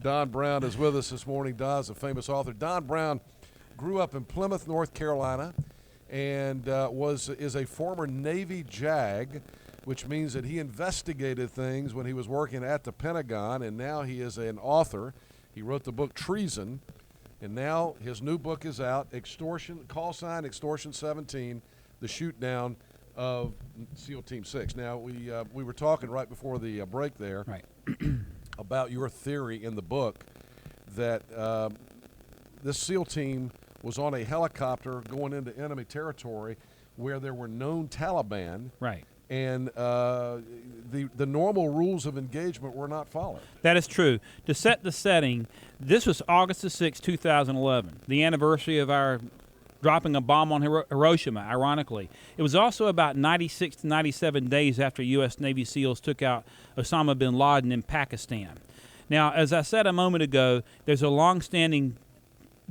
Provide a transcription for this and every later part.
Don Brown is with us this morning. Don's a famous author. Don Brown grew up in Plymouth, North Carolina, and is a former Navy JAG, which means that he investigated things when he was working at the Pentagon, and now he is an author. He wrote the book Treason, and now his new book is out, Extortion, call sign Extortion 17, the shoot down of SEAL Team 6. Now, we were talking right before the break there right. about your theory in the book that this SEAL team was on a helicopter going into enemy territory where there were known Taliban. Right. And the normal rules of engagement were not followed. That is true. To set the setting, this was August the 6th, 2011, the anniversary of our dropping a bomb on Hiroshima, ironically. It was also about 96 to 97 days after U.S. Navy SEALs took out Osama bin Laden in Pakistan. Now, as I said a moment ago, there's a long-standing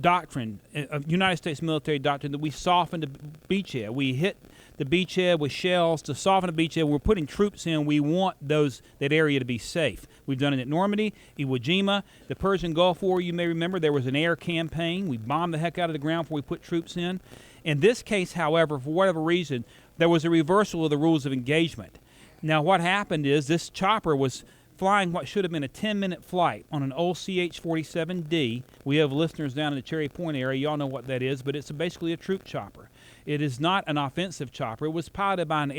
doctrine, United States military doctrine, that we soften the beachhead. We hit the beachhead with shells to soften the beachhead. We're putting troops in. We want that area to be safe. We've done it at Normandy, Iwo Jima, the Persian Gulf War. You may remember there was an air campaign. We bombed the heck out of the ground before we put troops in. In this case, however, for whatever reason, there was a reversal of the rules of engagement. Now, what happened is this chopper was flying what should have been a 10-minute flight on an old CH-47D. We have listeners down in the Cherry Point area. Y'all know what that is, but it's basically a troop chopper. It is not an offensive chopper. It was piloted by an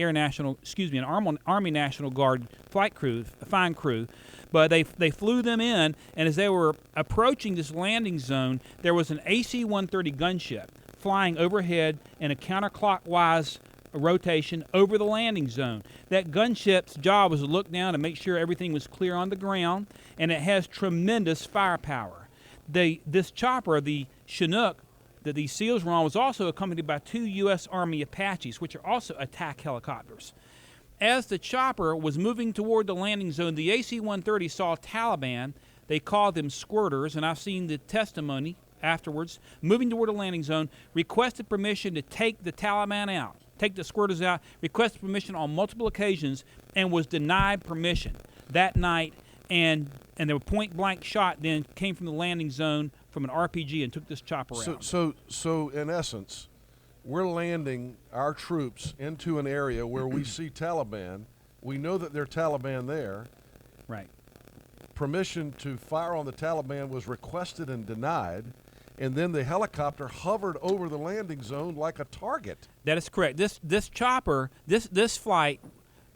Army National Guard flight crew, a fine crew. But they flew them in, and as they were approaching this landing zone, there was an AC-130 gunship flying overhead in a counterclockwise rotation over the landing zone. That gunship's job was to look down and make sure everything was clear on the ground, and it has tremendous firepower. This chopper, the Chinook, that these SEALs were on, was also accompanied by 2 U.S. Army Apaches, which are also attack helicopters. As the chopper was moving toward the landing zone, the AC-130 saw Taliban. They called them squirters, and I've seen the testimony afterwards, moving toward the landing zone, requested permission to take the Taliban out, take the squirters out, requested permission on multiple occasions, and was denied permission that night. And there were point-blank shot then came from the landing zone from an RPG and took this chopper out. So in essence, we're landing our troops into an area where we see Taliban. We know that there are Taliban there. Right. Permission to fire on the Taliban was requested and denied, and then the helicopter hovered over the landing zone like a target. That is correct. This chopper, this flight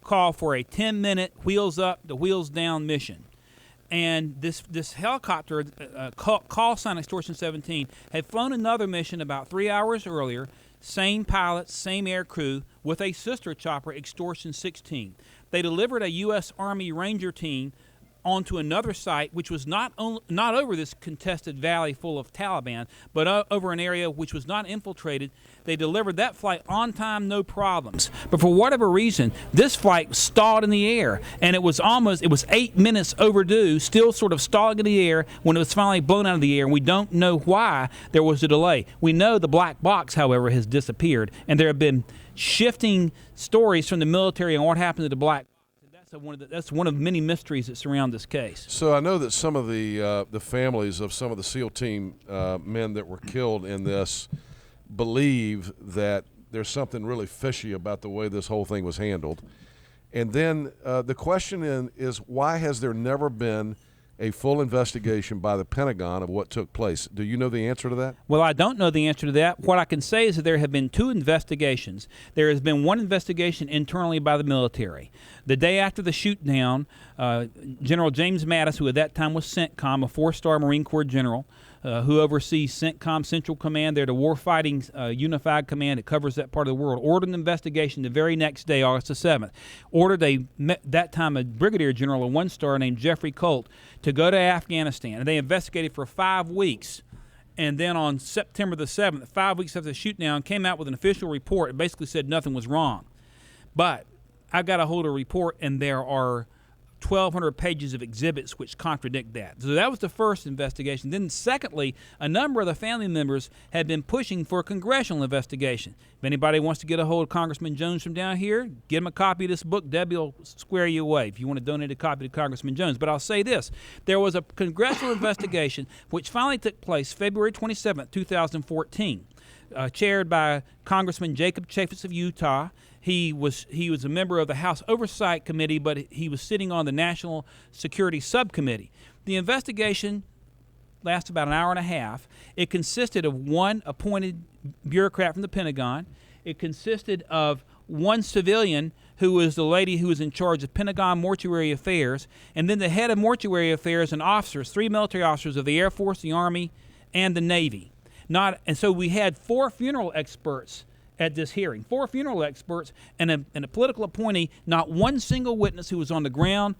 called for a 10-minute wheels up to wheels down mission. And this helicopter, call sign Extortion 17, had flown another mission about 3 hours earlier, same pilots, same air crew, with a sister chopper, Extortion 16. They delivered a U.S. Army Ranger team onto another site, which was not over this contested valley full of Taliban, but over an area which was not infiltrated. They delivered that flight on time, no problems. But for whatever reason, this flight stalled in the air, and it was 8 minutes overdue, still sort of stalling in the air when it was finally blown out of the air, and we don't know why there was a delay. We know the black box, however, has disappeared, and there have been shifting stories from the military on what happened to the black box. That's one of many mysteries that surround this case. So I know that some of the families of some of the SEAL team men that were killed in this believe that there's something really fishy about the way this whole thing was handled. And then the question is why has there never been a full investigation by the Pentagon of what took place? Do you know the answer to that? Well, I don't know the answer to that. What I can say is that there have been 2 investigations. There has been one investigation internally by the military. The day after the shoot down, General James Mattis, who at that time was CENTCOM, a 4-star Marine Corps general, who oversees CENTCOM Central Command. They're the warfighting unified command that covers that part of the world. Ordered an investigation the very next day, August the 7th. Ordered that time a brigadier general, a 1-star named Jeffrey Colt, to go to Afghanistan. And they investigated for 5 weeks. And then on September the 7th, 5 weeks after the shoot down, came out with an official report. It basically said nothing was wrong. But I got a hold of a report, and there are 1,200 pages of exhibits which contradict that. So that was the first investigation. Then secondly, a number of the family members had been pushing for a congressional investigation. If anybody wants to get a hold of Congressman Jones from down here, get him a copy of this book. Debbie will square you away if you want to donate a copy to Congressman Jones. But I'll say this. There was a congressional investigation which finally took place February 27, 2014, chaired by Congressman Jacob Chaffetz of Utah. He was a member of the House Oversight Committee, but he was sitting on the National Security Subcommittee. The investigation lasted about an hour and a half. It consisted of one appointed bureaucrat from the Pentagon. It consisted of one civilian who was the lady who was in charge of Pentagon mortuary affairs, and then the head of mortuary affairs and officers, 3 military officers of the Air Force, the Army, and the Navy. And so we had 4 funeral experts at this hearing, 4 funeral experts and a political appointee. Not one single witness who was on the ground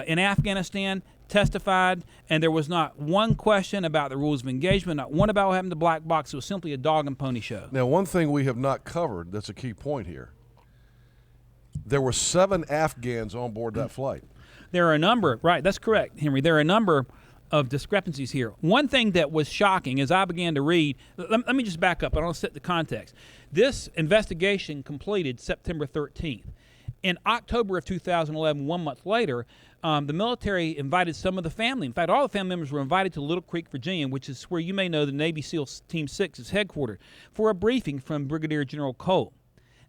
in Afghanistan testified, and there was not one question about the rules of engagement, not one about what happened to the black box. It was simply a dog and pony show. Now, one thing we have not covered that's a key point here. There were 7 Afghans on board that flight. There are a number, right, that's correct, Henry. There are a number of discrepancies here. One thing that was shocking as I began to read, let me just back up. I don't set the context. This investigation completed September 13th. In October of 2011, 1 month later, the military invited some of the family. In fact, all the family members were invited to Little Creek, Virginia, which is where you may know the Navy SEAL Team 6 is headquartered, for a briefing from Brigadier General Cole.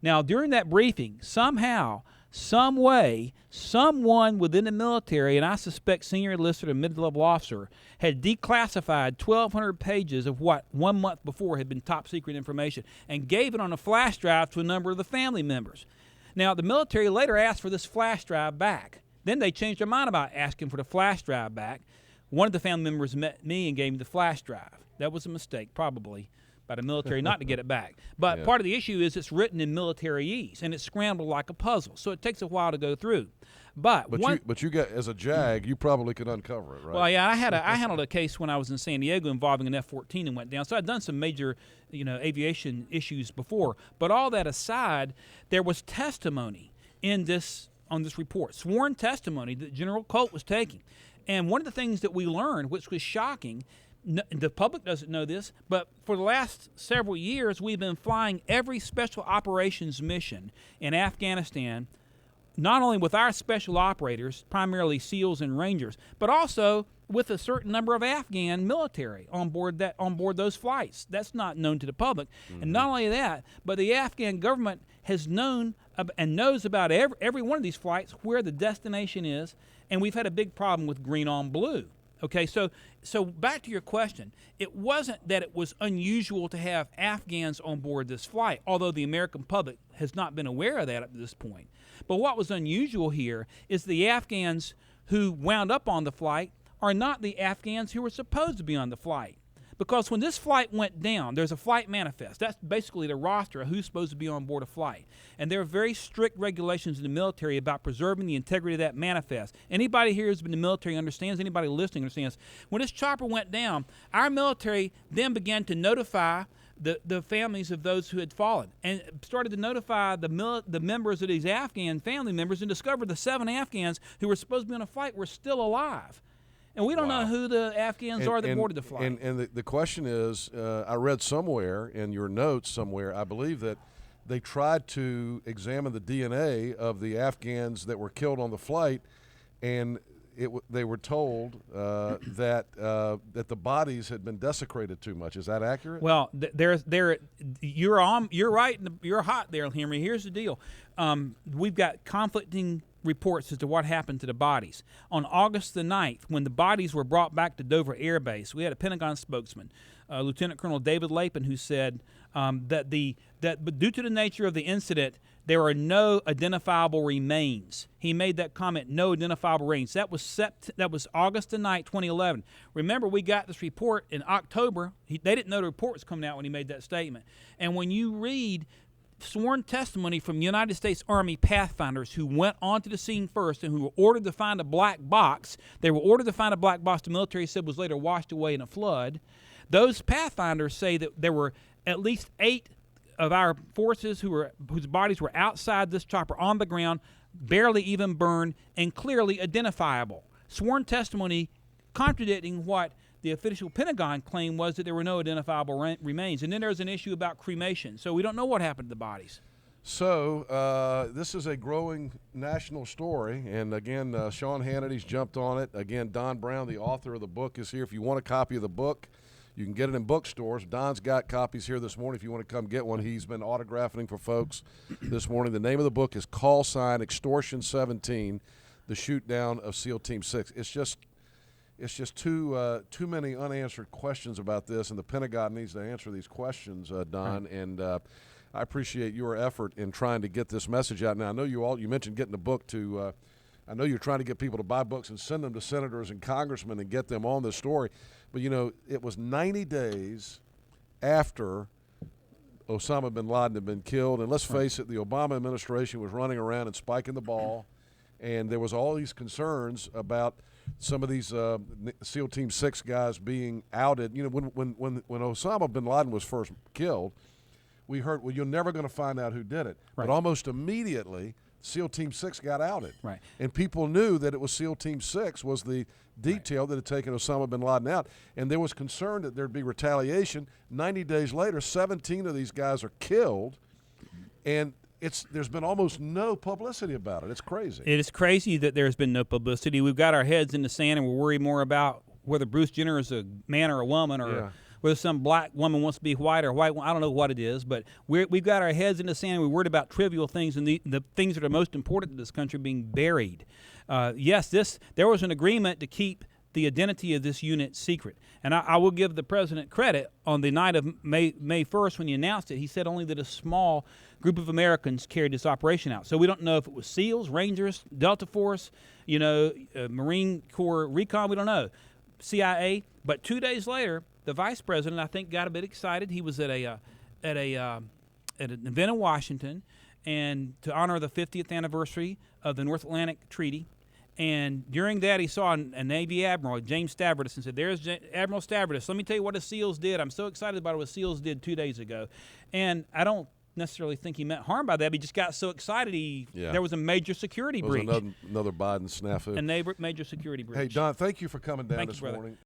Now, during that briefing, somehow, some way, someone within the military, and I suspect senior enlisted or mid-level officer, had declassified 1,200 pages of what 1 month before had been top secret information and gave it on a flash drive to a number of the family members. Now, the military later asked for this flash drive back. Then they changed their mind about asking for the flash drive back. One of the family members met me and gave me the flash drive. That was a mistake, probably, by the military not to get it back. But part of the issue is it's written in militaryese, and it's scrambled like a puzzle, so it takes a while to go through. But you got, as a JAG, you probably could uncover it, right? Well, yeah, I handled a case when I was in San Diego involving an F-14 and went down. So I'd done some major, aviation issues before. But all that aside, there was testimony on this report, sworn testimony that General Colt was taking. And one of the things that we learned, which was shocking, the public doesn't know this, but for the last several years, we've been flying every special operations mission in Afghanistan, not only with our special operators, primarily SEALs and Rangers, but also with a certain number of Afghan military on board those flights. That's not known to the public. Mm-hmm. And not only that, but the Afghan government has known and knows about every one of these flights, where the destination is, and we've had a big problem with green on blue. Okay, so back to your question. It wasn't that it was unusual to have Afghans on board this flight, although the American public has not been aware of that up to this point. But what was unusual here is the Afghans who wound up on the flight are not the Afghans who were supposed to be on the flight. Because when this flight went down, there's a flight manifest. That's basically the roster of who's supposed to be on board a flight. And there are very strict regulations in the military about preserving the integrity of that manifest. Anybody here who's been in the military understands, anybody listening understands. When this chopper went down, our military then began to notify the families of those who had fallen, and started to notify the members of these Afghan family members, and discovered the 7 Afghans who were supposed to be on a flight were still alive. And we don't know who the Afghans are that boarded the flight. And the question is, I read somewhere in your notes somewhere, I believe that they tried to examine the DNA of the Afghans that were killed on the flight, and they were told that the bodies had been desecrated too much. Is that accurate? Well, you're right. You're hot there, Henry. Here's the deal. We've got conflicting reports as to what happened to the bodies. On August the 9th, when the bodies were brought back to Dover Air Base, we had a Pentagon spokesman, Lieutenant Colonel David Lapin, who said that due to the nature of the incident, there are no identifiable remains. He made that comment, no identifiable remains. That was August the 9th, 2011. Remember, we got this report in October. They didn't know the report was coming out when he made that statement. And when you read sworn testimony from United States Army pathfinders who went onto the scene first and who were ordered to find a black box. They were ordered to find a black box the military said was later washed away in a flood. Those pathfinders say that there were at least 8 of our forces whose bodies were outside this chopper on the ground. barely even burned, and clearly identifiable. Sworn testimony contradicting what the official Pentagon claim was that there were no identifiable remains. And then there's an issue about cremation. So we don't know what happened to the bodies. So this is a growing national story, and again, Sean Hannity's jumped on it. Again, Don Brown, the author of the book, is here. If you want a copy of the book, you can get it in bookstores. Don's got copies here this morning if you want to come get one. He's been autographing for folks this morning. The name of the book is Call Sign Extortion 17, The Shoot Down of SEAL Team 6. It's just too many unanswered questions about this, and the Pentagon needs to answer these questions, Don, right. And I appreciate your effort in trying to get this message out. Now, I know you mentioned getting a book to I know you're trying to get people to buy books and send them to senators and congressmen and get them on this story. But, it was 90 days after Osama bin Laden had been killed. And let's face it, the Obama administration was running around and spiking the ball. And there was all these concerns about some of these SEAL Team 6 guys being outed. When Osama bin Laden was first killed, we heard, well, you're never going to find out who did it. Right. But almost immediately, SEAL Team 6 got outed. Right. And people knew that it was SEAL Team 6 was the detail that had taken Osama bin Laden out. And there was concern that there'd be retaliation. 90 days later, 17 of these guys are killed. And there's been almost no publicity about it. It's crazy. It is crazy that there's been no publicity. We've got our heads in the sand, and we're worried more about whether Bruce Jenner is a man or a woman, or whether some black woman wants to be white or white. I don't know what it is, but we've got our heads in the sand. We're worried about trivial things, and the things that are most important to this country being buried. Yes, there was an agreement to keep the identity of this unit secret. And I will give the president credit. On the night of May 1st, when he announced it, he said only that a small group of Americans carried this operation out. So we don't know if it was SEALs, Rangers, Delta Force, Marine Corps Recon, we don't know, CIA. But 2 days later, the vice president, I think, got a bit excited. He was at an event in Washington, and to honor the 50th anniversary of the North Atlantic Treaty. And during that, he saw a Navy Admiral, James Stavridis, and said, "There's Admiral Stavridis. Let me tell you what the SEALs did. I'm so excited about what the SEALs did 2 days ago." And I don't necessarily think he meant harm by that. But he just got so excited. There was a major security breach. Another Biden snafu. A major security breach. Hey, Don, thank you for coming down Thank this you, brother. morning.